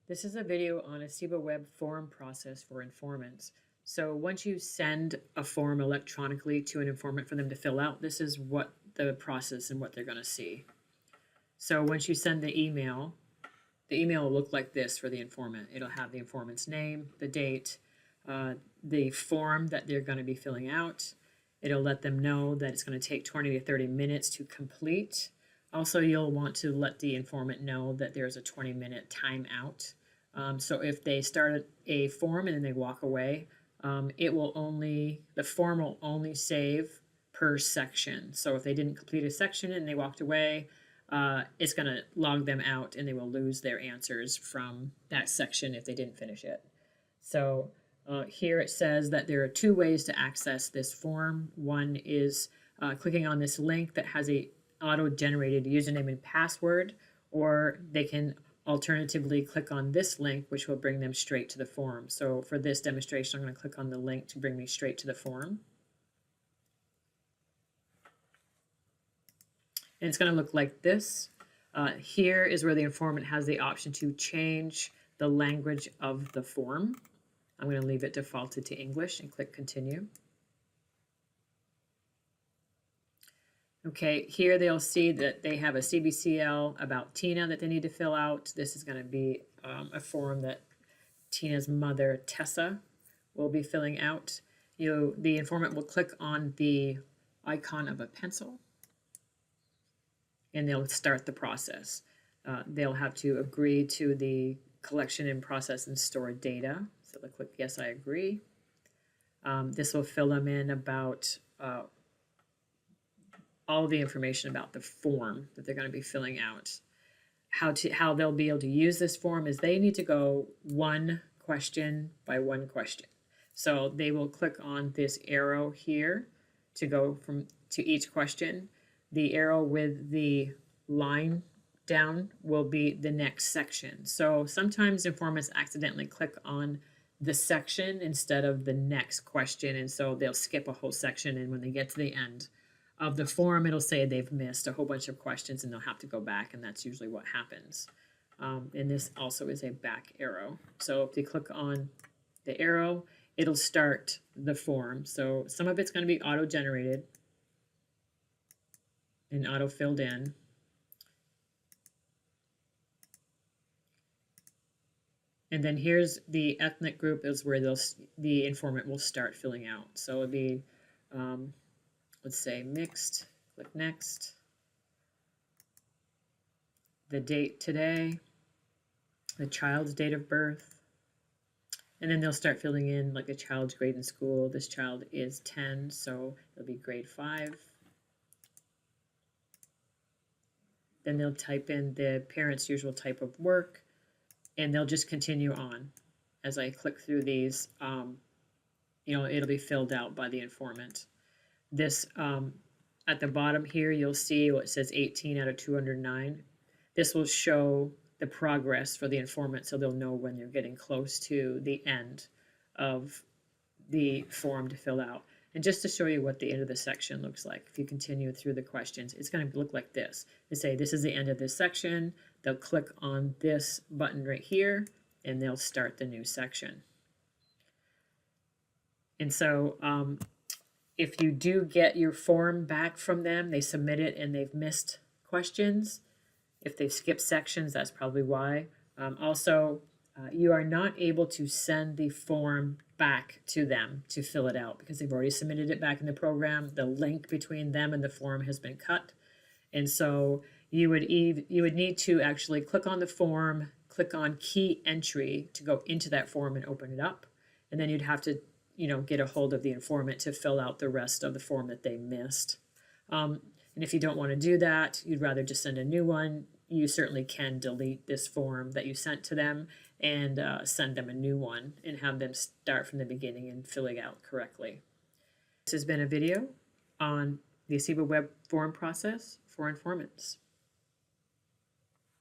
This is a video on ASEBA-Web form process for informants. So once you send a form electronically to an informant for them to fill out, this is what the process and what they're going to see. So once you send the email will look like this for the informant. It'll have the informant's name, the date, the form that they're going to be filling out. It'll let them know that it's going to take 20 to 30 minutes to complete. Also, you'll want to let the informant know that there's a 20-minute timeout. So if they start a form and then they walk away, the form will only save per section. So if they didn't complete a section and they walked away, it's going to log them out and they will lose their answers from that section if they didn't finish it. So here it says that there are two ways to access this form. One is clicking on this link that has a auto-generated username and password, or they can alternatively click on this link, which will bring them straight to the form. So for this demonstration, I'm going to click on the link to bring me straight to the form. And it's going to look like this. Here is where the informant has the option to change the language of the form. I'm going to leave it defaulted to English and click continue. Okay, here they'll see that they have a CBCL about Tina that they need to fill out. This is going to be a form that Tina's mother, Tessa, will be filling out. The informant will click on the icon of a pencil and they'll start the process. They'll have to agree to the collection and process and store data. So they'll click yes, I agree. This will fill them in about all the information about the form that they're going to be filling out. How they'll be able to use this form is they need to go one question by one question. So they will click on this arrow here to go to each question. The arrow with the line down will be the next section. So sometimes informants accidentally click on the section instead of the next question, and so they'll skip a whole section, and when they get to the end of the form, it'll say they've missed a whole bunch of questions and they'll have to go back, and that's usually what happens. And this also is a back arrow. So if they click on the arrow, it'll start the form. So some of it's going to be auto-generated and auto-filled in. And then here's the ethnic group is where the informant will start filling out. So it'll be let's say mixed, click next. The date today, the child's date of birth, and then they'll start filling in like the child's grade in school. This child is 10, so it'll be grade 5. Then they'll type in the parent's usual type of work, and they'll just continue on. As I click through these, it'll be filled out by the informant. This at the bottom here, you'll see what says 18 out of 209. This will show the progress for the informant, so they'll know when you're getting close to the end of the form to fill out. And just to show you what the end of the section looks like, if you continue through the questions, it's going to look like this. They say this is the end of this section. They'll click on this button right here, and they'll start the new section. And so if you do get your form back from them, they submit it and they've missed questions. If they've skipped sections, that's probably why. You are not able to send the form back to them to fill it out because they've already submitted it back in the program. The link between them and the form has been cut. And so you would need to actually click on the form, click on key entry to go into that form and open it up. And then you'd have to get a hold of the informant to fill out the rest of the form that they missed. And if you don't want to do that, you'd rather just send a new one, you certainly can delete this form that you sent to them and send them a new one and have them start from the beginning and fill it out correctly. This has been a video on the ASEBA-Web form process for informants.